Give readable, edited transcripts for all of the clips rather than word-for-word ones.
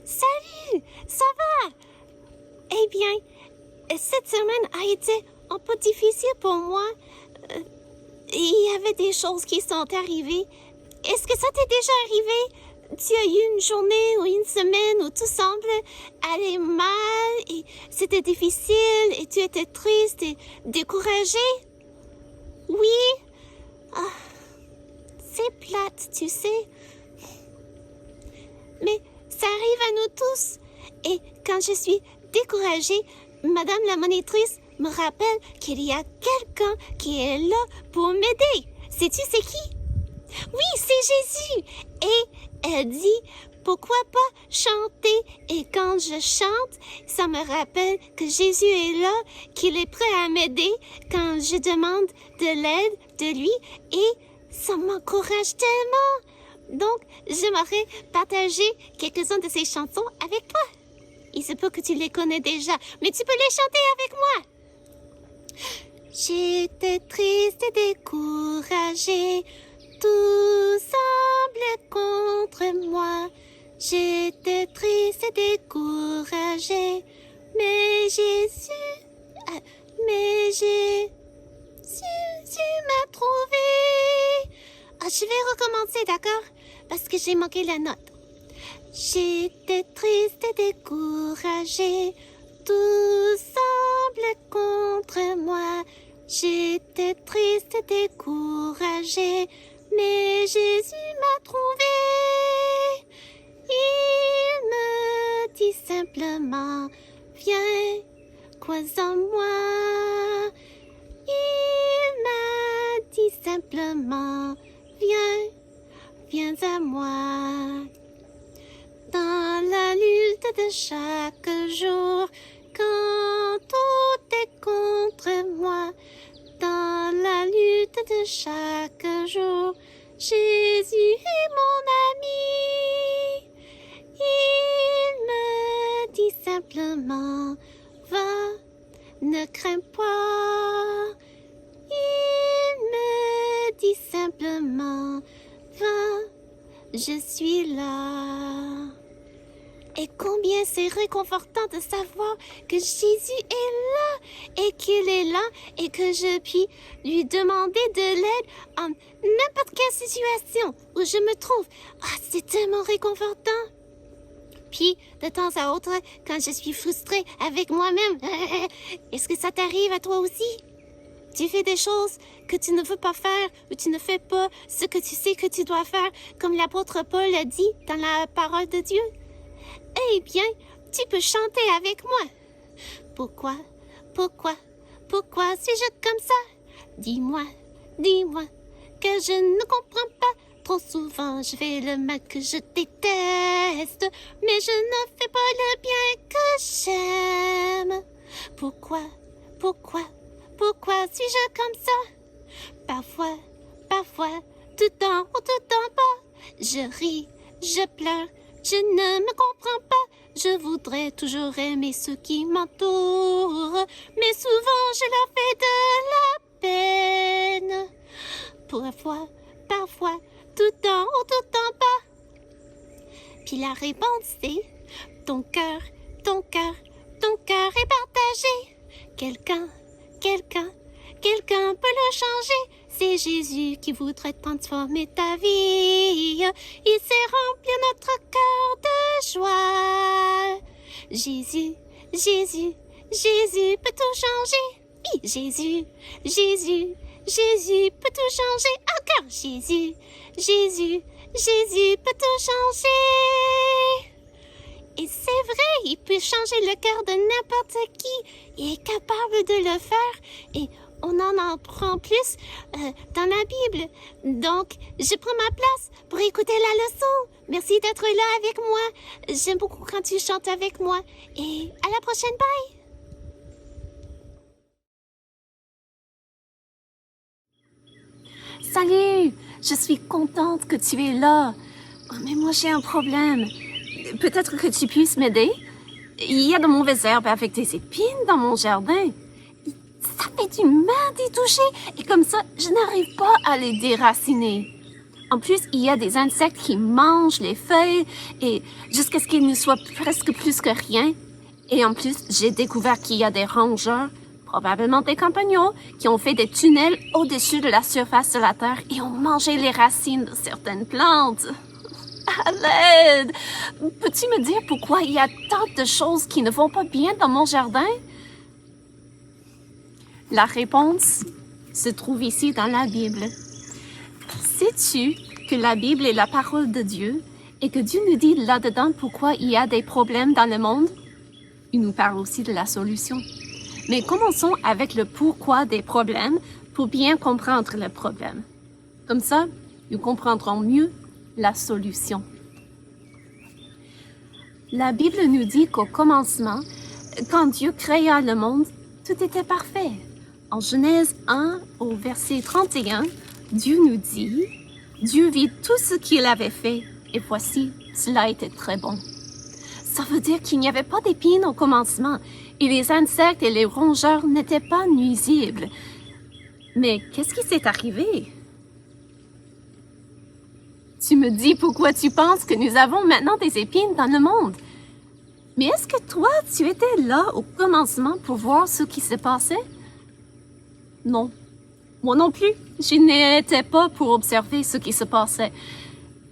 Salut, ça va? Eh bien, cette semaine a été un peu difficile pour moi. Il y avait des choses qui sont arrivées. Est-ce que ça t'est déjà arrivé? Tu as eu une journée ou une semaine où tout semble aller mal et c'était difficile et tu étais triste et découragé? Oui? Ah, c'est plate, tu sais. Mais ça arrive à nous tous. Et quand je suis découragée, Madame la monitrice me rappelle qu'il y a quelqu'un qui est là pour m'aider. Sais-tu c'est qui? Oui, c'est Jésus. Et elle dit, pourquoi pas chanter? Et quand je chante, ça me rappelle que Jésus est là, qu'il est prêt à m'aider quand je demande de l'aide de lui. Et ça m'encourage tellement. Donc, j'aimerais partager quelques-unes de ces chansons avec toi. Il se peut que tu les connais déjà, mais tu peux les chanter avec moi. J'étais triste et découragée, tout semblait contre moi. J'étais triste et découragée, mais Jésus m'a trouvée. Je vais recommencer, d'accord? Parce que j'ai manqué la note. J'étais triste et découragée, tout semble contre moi. J'étais triste et découragée, mais Jésus m'a trouvée. Il me dit simplement, viens, crois en moi. Il m'a dit simplement, viens à moi. Dans la lutte de chaque jour, quand tout est contre moi, dans la lutte de chaque jour, Jésus est mon ami. Il me dit simplement, va, ne crains pas. Il me dit simplement, va, je suis là. Et combien c'est réconfortant de savoir que Jésus est là et qu'il est là et que je puis lui demander de l'aide en n'importe quelle situation où je me trouve. C'est tellement réconfortant. Puis, de temps à autre, quand je suis frustrée avec moi-même, est-ce que ça t'arrive à toi aussi? Tu fais des choses que tu ne veux pas faire ou tu ne fais pas ce que tu sais que tu dois faire, comme l'apôtre Paul a dit dans la parole de Dieu. Eh bien, tu peux chanter avec moi. Pourquoi suis-je comme ça? Dis-moi, que je ne comprends pas. Trop souvent, je fais le mal que je déteste, mais je ne fais pas le bien que j'aime. Pourquoi suis-je comme ça? Parfois, tout en haut, tout en bas. Je ris, je pleure, je ne me comprends pas. Je voudrais toujours aimer ceux qui m'entourent, mais souvent je leur fais de la peine. Parfois, tout en haut, tout en bas. Puis la réponse c'est, ton cœur est partagé. Quelqu'un peut le changer. C'est Jésus qui voudrait transformer ta vie. Il sait remplir notre cœur de joie. Jésus peut tout changer. Oui, Jésus peut tout changer. Encore Jésus peut tout changer. Et c'est vrai, il peut changer le cœur de n'importe qui. Il est capable de le faire. Et on en apprend plus dans la Bible. Donc, je prends ma place pour écouter la leçon. Merci d'être là avec moi. J'aime beaucoup quand tu chantes avec moi. Et à la prochaine, bye! Salut! Je suis contente que tu es là. Mais moi, j'ai un problème. Peut-être que tu puisses m'aider? Il y a de mauvaises herbes avec des épines dans mon jardin. Ça fait du mal d'y toucher et comme ça, je n'arrive pas à les déraciner. En plus, il y a des insectes qui mangent les feuilles et jusqu'à ce qu'il ne soit presque plus que rien. Et en plus, j'ai découvert qu'il y a des rongeurs, probablement des compagnons, qui ont fait des tunnels au-dessus de la surface de la terre et ont mangé les racines de certaines plantes. À l'aide! Peux-tu me dire pourquoi il y a tant de choses qui ne vont pas bien dans mon jardin? La réponse se trouve ici dans la Bible. Sais-tu que la Bible est la parole de Dieu et que Dieu nous dit là-dedans pourquoi il y a des problèmes dans le monde? Il nous parle aussi de la solution. Mais commençons avec le pourquoi des problèmes pour bien comprendre le problème. Comme ça, nous comprendrons mieux la solution. La Bible nous dit qu'au commencement, quand Dieu créa le monde, tout était parfait. En Genèse 1, au verset 31, Dieu nous dit « Dieu vit tout ce qu'il avait fait, et voici, cela était très bon. » Ça veut dire qu'il n'y avait pas d'épines au commencement, et les insectes et les rongeurs n'étaient pas nuisibles. Mais qu'est-ce qui s'est arrivé? Tu me dis pourquoi tu penses que nous avons maintenant des épines dans le monde. Mais est-ce que toi, tu étais là au commencement pour voir ce qui s'est passé? Non. Moi non plus. Je n'étais pas pour observer ce qui se passait.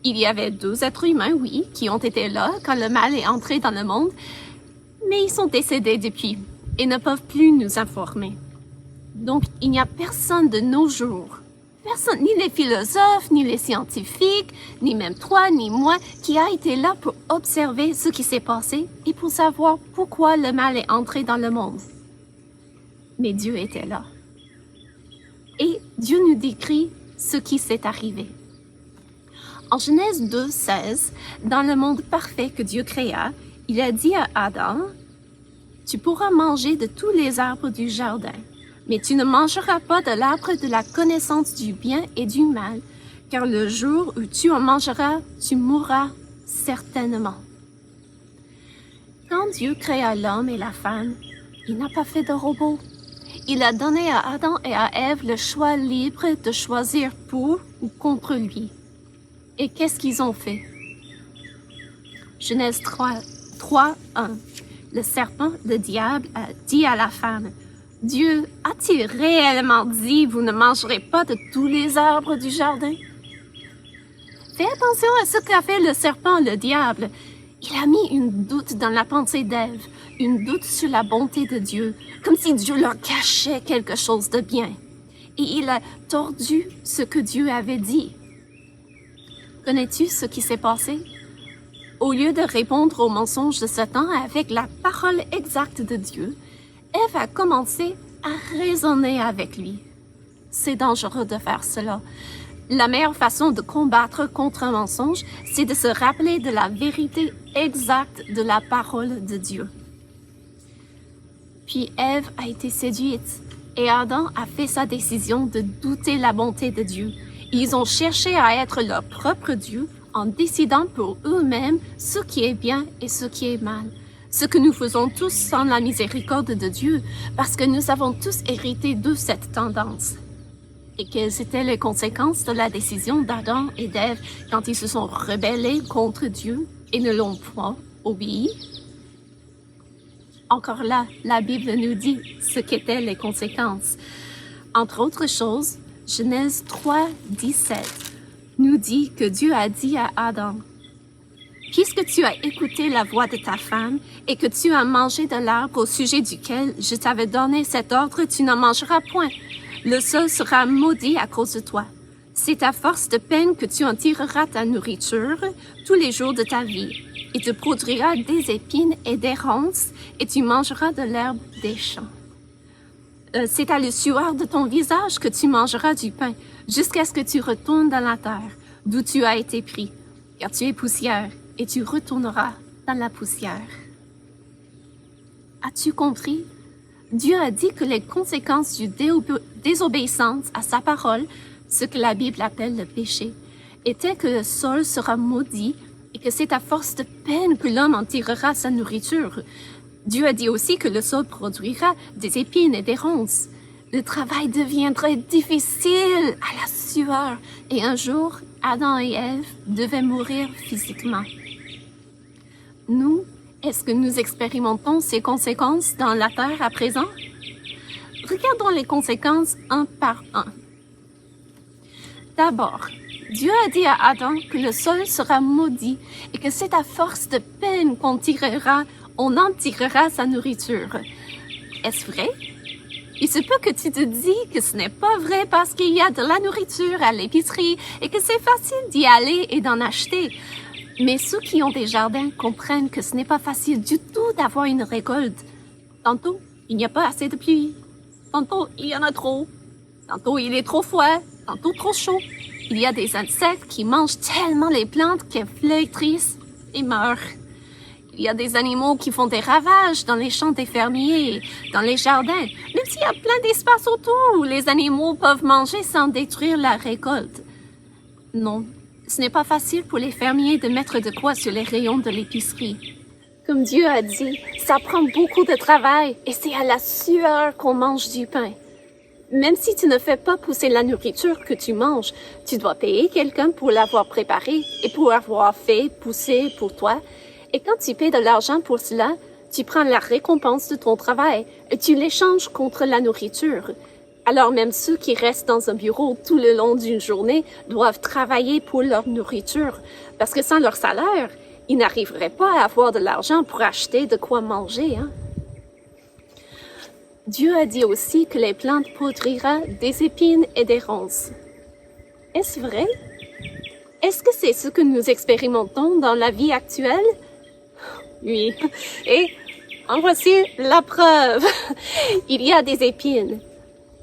Il y avait 2 êtres humains, oui, qui ont été là quand le mal est entré dans le monde, mais ils sont décédés depuis et ne peuvent plus nous informer. Donc, il n'y a personne de nos jours, personne, ni les philosophes, ni les scientifiques, ni même toi, ni moi, qui a été là pour observer ce qui s'est passé et pour savoir pourquoi le mal est entré dans le monde. Mais Dieu était là. Et Dieu nous décrit ce qui s'est arrivé. En Genèse 2, 16, dans le monde parfait que Dieu créa, il a dit à Adam, « Tu pourras manger de tous les arbres du jardin, mais tu ne mangeras pas de l'arbre de la connaissance du bien et du mal, car le jour où tu en mangeras, tu mourras certainement. » Quand Dieu créa l'homme et la femme, il n'a pas fait de robot. Il a donné à Adam et à Ève le choix libre de choisir pour ou contre lui. Et qu'est-ce qu'ils ont fait? Genèse 3, 1. Le serpent, le diable, a dit à la femme, « Dieu a-t-il réellement dit, vous ne mangerez pas de tous les arbres du jardin? » Fais attention à ce qu'a fait le serpent, le diable. Il a mis une doute dans la pensée d'Ève, une doute sur la bonté de Dieu, comme si Dieu leur cachait quelque chose de bien. Et il a tordu ce que Dieu avait dit. Connais-tu ce qui s'est passé? Au lieu de répondre aux mensonges de Satan avec la parole exacte de Dieu, Ève a commencé à raisonner avec lui. C'est dangereux de faire cela. La meilleure façon de combattre contre un mensonge, c'est de se rappeler de la vérité exacte de la parole de Dieu. Puis Ève a été séduite et Adam a fait sa décision de douter la bonté de Dieu. Ils ont cherché à être leur propre Dieu en décidant pour eux-mêmes ce qui est bien et ce qui est mal. Ce que nous faisons tous sans la miséricorde de Dieu, parce que nous avons tous hérité de cette tendance. Et quelles étaient les conséquences de la décision d'Adam et d'Ève quand ils se sont rebellés contre Dieu et ne l'ont point obéi? Encore là, la Bible nous dit ce qu'étaient les conséquences. Entre autres choses, Genèse 3, 17 nous dit que Dieu a dit à Adam, « Puisque tu as écouté la voix de ta femme et que tu as mangé de l'arbre au sujet duquel je t'avais donné cet ordre, tu n'en mangeras point. Le sol sera maudit à cause de toi. C'est à force de peine que tu en tireras ta nourriture tous les jours de ta vie. Et tu produiras des épines et des ronces, et tu mangeras de l'herbe des champs. C'est à la sueur de ton visage que tu mangeras du pain, jusqu'à ce que tu retournes dans la terre, d'où tu as été pris, car tu es poussière, et tu retourneras dans la poussière. » As-tu compris? Dieu a dit que les conséquences du désobéissance à sa parole, ce que la Bible appelle le péché, étaient que le sol sera maudit et que c'est à force de peine que l'homme en tirera sa nourriture. Dieu a dit aussi que le sol produira des épines et des ronces. Le travail deviendrait difficile à la sueur et un jour, Adam et Ève devaient mourir physiquement. Nous, est-ce que nous expérimentons ces conséquences dans la terre à présent? Regardons les conséquences un par un. D'abord, Dieu a dit à Adam que le sol sera maudit et que c'est à force de peine on en tirera sa nourriture. Est-ce vrai? Il se peut que tu te dis que ce n'est pas vrai parce qu'il y a de la nourriture à l'épicerie et que c'est facile d'y aller et d'en acheter. Mais ceux qui ont des jardins comprennent que ce n'est pas facile du tout d'avoir une récolte. Tantôt, il n'y a pas assez de pluie. Tantôt, il y en a trop. Tantôt, il est trop froid. Tantôt, trop chaud. Il y a des insectes qui mangent tellement les plantes qu'elles flétrissent et meurent. Il y a des animaux qui font des ravages dans les champs des fermiers, dans les jardins, même s'il y a plein d'espace autour où les animaux peuvent manger sans détruire la récolte. Non, ce n'est pas facile pour les fermiers de mettre de quoi sur les rayons de l'épicerie. Comme Dieu a dit, ça prend beaucoup de travail et c'est à la sueur qu'on mange du pain. Même si tu ne fais pas pousser la nourriture que tu manges, tu dois payer quelqu'un pour l'avoir préparée et pour avoir fait pousser pour toi. Et quand tu paies de l'argent pour cela, tu prends la récompense de ton travail et tu l'échanges contre la nourriture. Alors même ceux qui restent dans un bureau tout le long d'une journée doivent travailler pour leur nourriture, parce que sans leur salaire, ils n'arriveraient pas à avoir de l'argent pour acheter de quoi manger. Dieu a dit aussi que les plantes produiraient des épines et des ronces. Est-ce vrai? Est-ce que c'est ce que nous expérimentons dans la vie actuelle? Oui. Et en voici la preuve. Il y a des épines.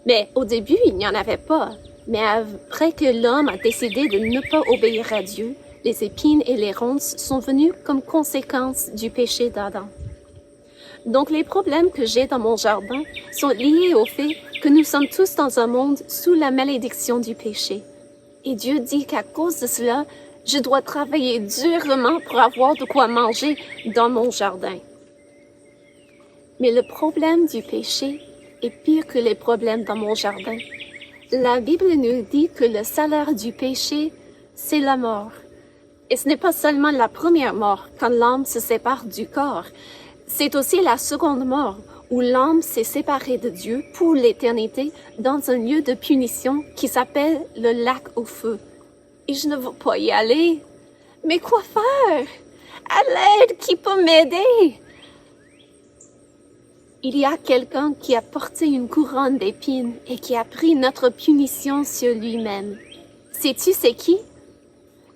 Mais au début, il n'y en avait pas. Mais après que l'homme a décidé de ne pas obéir à Dieu, les épines et les ronces sont venues comme conséquence du péché d'Adam. Donc les problèmes que j'ai dans mon jardin sont liés au fait que nous sommes tous dans un monde sous la malédiction du péché. Et Dieu dit qu'à cause de cela, je dois travailler durement pour avoir de quoi manger dans mon jardin. Mais le problème du péché est pire que les problèmes dans mon jardin. La Bible nous dit que le salaire du péché, c'est la mort. Et ce n'est pas seulement la première mort quand l'âme se sépare du corps. C'est aussi la seconde mort où l'âme s'est séparée de Dieu pour l'éternité dans un lieu de punition qui s'appelle le lac au feu. Et je ne veux pas y aller. Mais quoi faire? À l'aide, qui peut m'aider? Il y a quelqu'un qui a porté une couronne d'épines et qui a pris notre punition sur lui-même. Sais-tu c'est qui?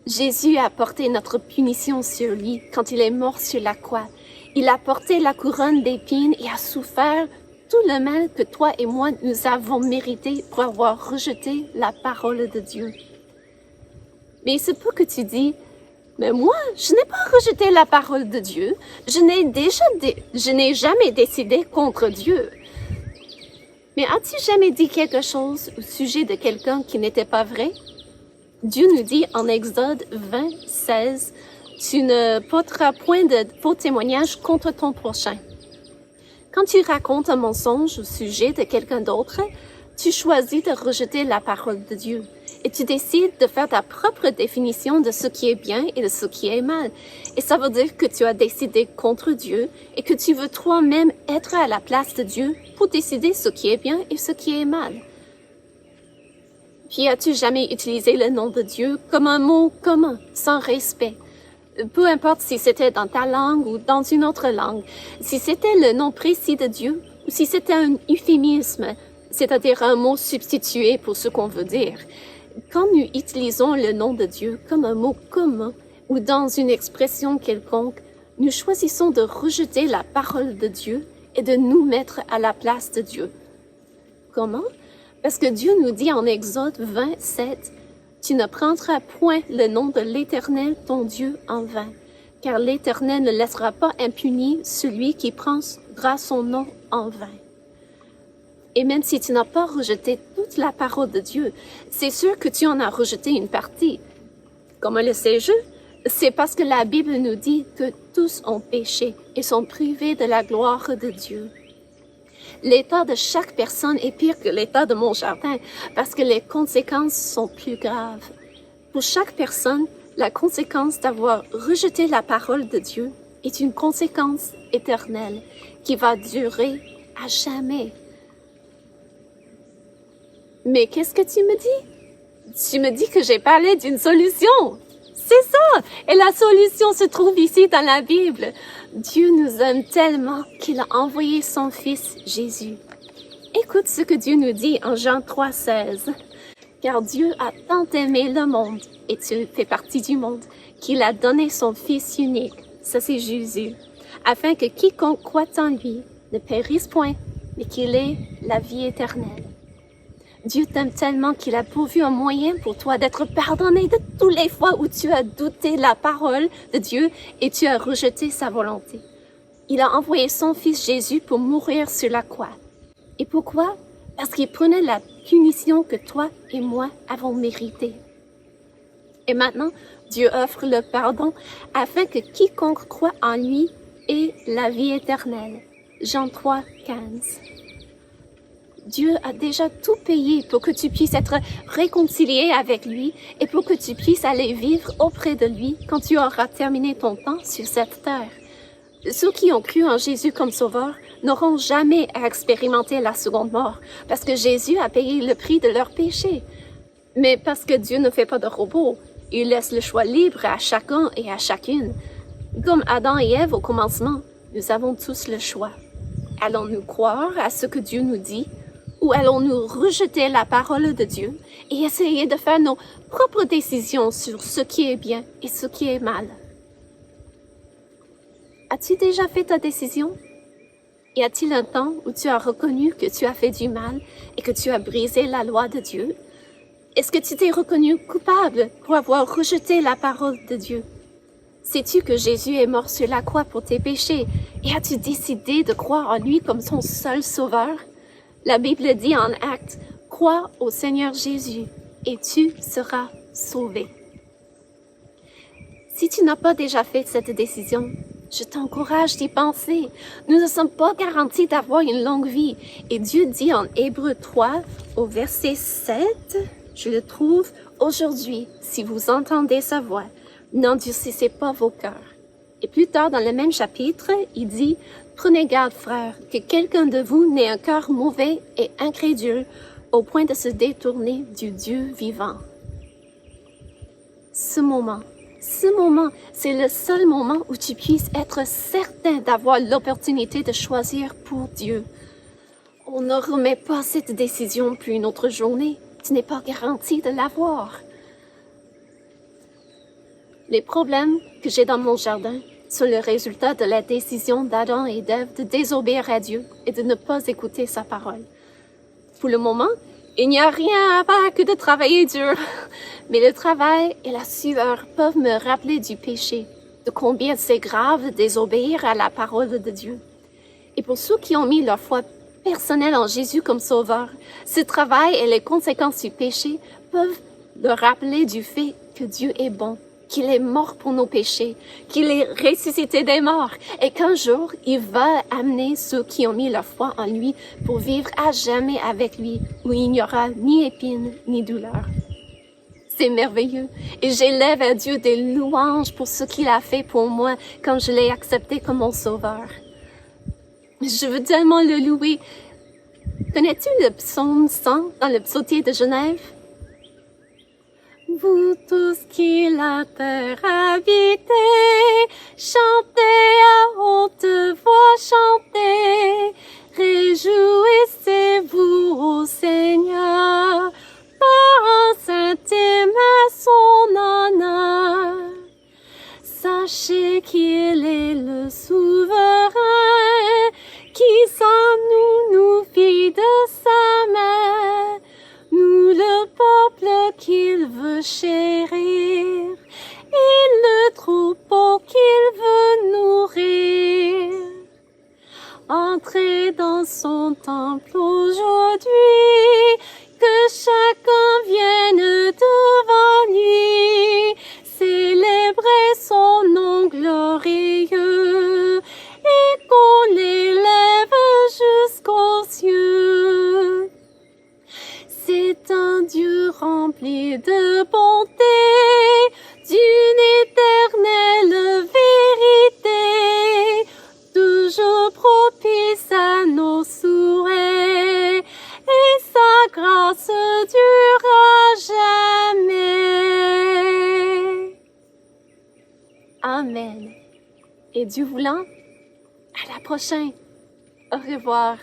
Jésus a porté notre punition sur lui quand il est mort sur la croix. Il a porté la couronne d'épines et a souffert tout le mal que toi et moi nous avons mérité pour avoir rejeté la parole de Dieu. Mais il se peut que tu dis, mais moi, je n'ai pas rejeté la parole de Dieu. Je n'ai jamais décidé contre Dieu. Mais as-tu jamais dit quelque chose au sujet de quelqu'un qui n'était pas vrai? Dieu nous dit en Exode 20, 16, tu ne porteras point de faux témoignages contre ton prochain. Quand tu racontes un mensonge au sujet de quelqu'un d'autre, tu choisis de rejeter la parole de Dieu et tu décides de faire ta propre définition de ce qui est bien et de ce qui est mal. Et ça veut dire que tu as décidé contre Dieu et que tu veux toi-même être à la place de Dieu pour décider ce qui est bien et ce qui est mal. Puis as-tu jamais utilisé le nom de Dieu comme un mot commun, sans respect? Peu importe si c'était dans ta langue ou dans une autre langue, si c'était le nom précis de Dieu ou si c'était un euphémisme, c'est-à-dire un mot substitué pour ce qu'on veut dire. Quand nous utilisons le nom de Dieu comme un mot commun ou dans une expression quelconque, nous choisissons de rejeter la parole de Dieu et de nous mettre à la place de Dieu. Comment? Parce que Dieu nous dit en Exode 27, « Tu ne prendras point le nom de l'Éternel, ton Dieu, en vain, car l'Éternel ne laissera pas impuni celui qui prendra son nom en vain. » Et même si tu n'as pas rejeté toute la parole de Dieu, c'est sûr que tu en as rejeté une partie. Comment le sais-je? C'est parce que la Bible nous dit que tous ont péché et sont privés de la gloire de Dieu. L'état de chaque personne est pire que l'état de mon jardin parce que les conséquences sont plus graves. Pour chaque personne, la conséquence d'avoir rejeté la parole de Dieu est une conséquence éternelle qui va durer à jamais. Mais qu'est-ce que tu me dis? Tu me dis que j'ai parlé d'une solution. C'est ça! Et la solution se trouve ici dans la Bible. Dieu nous aime tellement qu'il a envoyé son Fils Jésus. Écoute ce que Dieu nous dit en Jean 3,16. Car Dieu a tant aimé le monde, et tu fais partie du monde, qu'il a donné son Fils unique, ça c'est Jésus, afin que quiconque croit en lui ne périsse point, mais qu'il ait la vie éternelle. Dieu t'aime tellement qu'il a pourvu un moyen pour toi d'être pardonné de toutes les fois où tu as douté la parole de Dieu et tu as rejeté sa volonté. Il a envoyé son Fils Jésus pour mourir sur la croix. Et pourquoi? Parce qu'il prenait la punition que toi et moi avons méritée. Et maintenant, Dieu offre le pardon afin que quiconque croit en lui ait la vie éternelle. Jean 3, 15. Dieu a déjà tout payé pour que tu puisses être réconcilié avec lui et pour que tu puisses aller vivre auprès de lui quand tu auras terminé ton temps sur cette terre. Ceux qui ont cru en Jésus comme sauveur n'auront jamais à expérimenter la seconde mort parce que Jésus a payé le prix de leur péché. Mais parce que Dieu ne fait pas de robot, il laisse le choix libre à chacun et à chacune. Comme Adam et Ève au commencement, nous avons tous le choix. Allons-nous croire à ce que Dieu nous dit ou allons-nous rejeter la parole de Dieu et essayer de faire nos propres décisions sur ce qui est bien et ce qui est mal? As-tu déjà fait ta décision? Y a-t-il un temps où tu as reconnu que tu as fait du mal et que tu as brisé la loi de Dieu? Est-ce que tu t'es reconnu coupable pour avoir rejeté la parole de Dieu? Sais-tu que Jésus est mort sur la croix pour tes péchés et as-tu décidé de croire en lui comme son seul sauveur? La Bible dit en Actes, « Crois au Seigneur Jésus et tu seras sauvé. » Si tu n'as pas déjà fait cette décision, je t'encourage d'y penser. Nous ne sommes pas garantis d'avoir une longue vie. Et Dieu dit en Hébreux 3, au verset 7, je le trouve, « Aujourd'hui, si vous entendez sa voix, n'endurcissez pas vos cœurs. » Et plus tard dans le même chapitre, il dit, « Prenez garde, frères, que quelqu'un de vous n'ait un cœur mauvais et incrédule au point de se détourner du Dieu vivant. » Ce moment, c'est le seul moment où tu puisses être certain d'avoir l'opportunité de choisir pour Dieu. On ne remet pas cette décision pour une autre journée. Tu n'es pas garanti de l'avoir. Les problèmes que j'ai dans mon jardin sont le résultat de la décision d'Adam et d'Ève de désobéir à Dieu et de ne pas écouter sa parole. Pour le moment, il n'y a rien à faire que de travailler dur. Mais le travail et la sueur peuvent me rappeler du péché, de combien c'est grave de désobéir à la parole de Dieu. Et pour ceux qui ont mis leur foi personnelle en Jésus comme sauveur, ce travail et les conséquences du péché peuvent leur rappeler du fait que Dieu est bon, qu'il est mort pour nos péchés, qu'il est ressuscité des morts et qu'un jour, il va amener ceux qui ont mis leur foi en lui pour vivre à jamais avec lui, où il n'y aura ni épines ni douleur. C'est merveilleux et j'élève à Dieu des louanges pour ce qu'il a fait pour moi quand je l'ai accepté comme mon sauveur. Je veux tellement le louer. Connais-tu le psaume 100 dans le psautier de Genève? Vous tous qui la terre habitez, chantez à haute voix, chantez, réjouissez-vous au Seigneur, par un saint hymne à son honneur. Sachez qu'il est le souverain, qui sans nous fit de sa main, nous le peuple qu'il veut chérir, et le troupeau qu'il veut nourrir. Entrez dans son temple aujourd'hui, que chacun vienne devant lui, célébrer son nom glorieux, et qu'on l'élève jusqu'aux cieux. Amen. Et Dieu voulant, à la prochaine. Au revoir.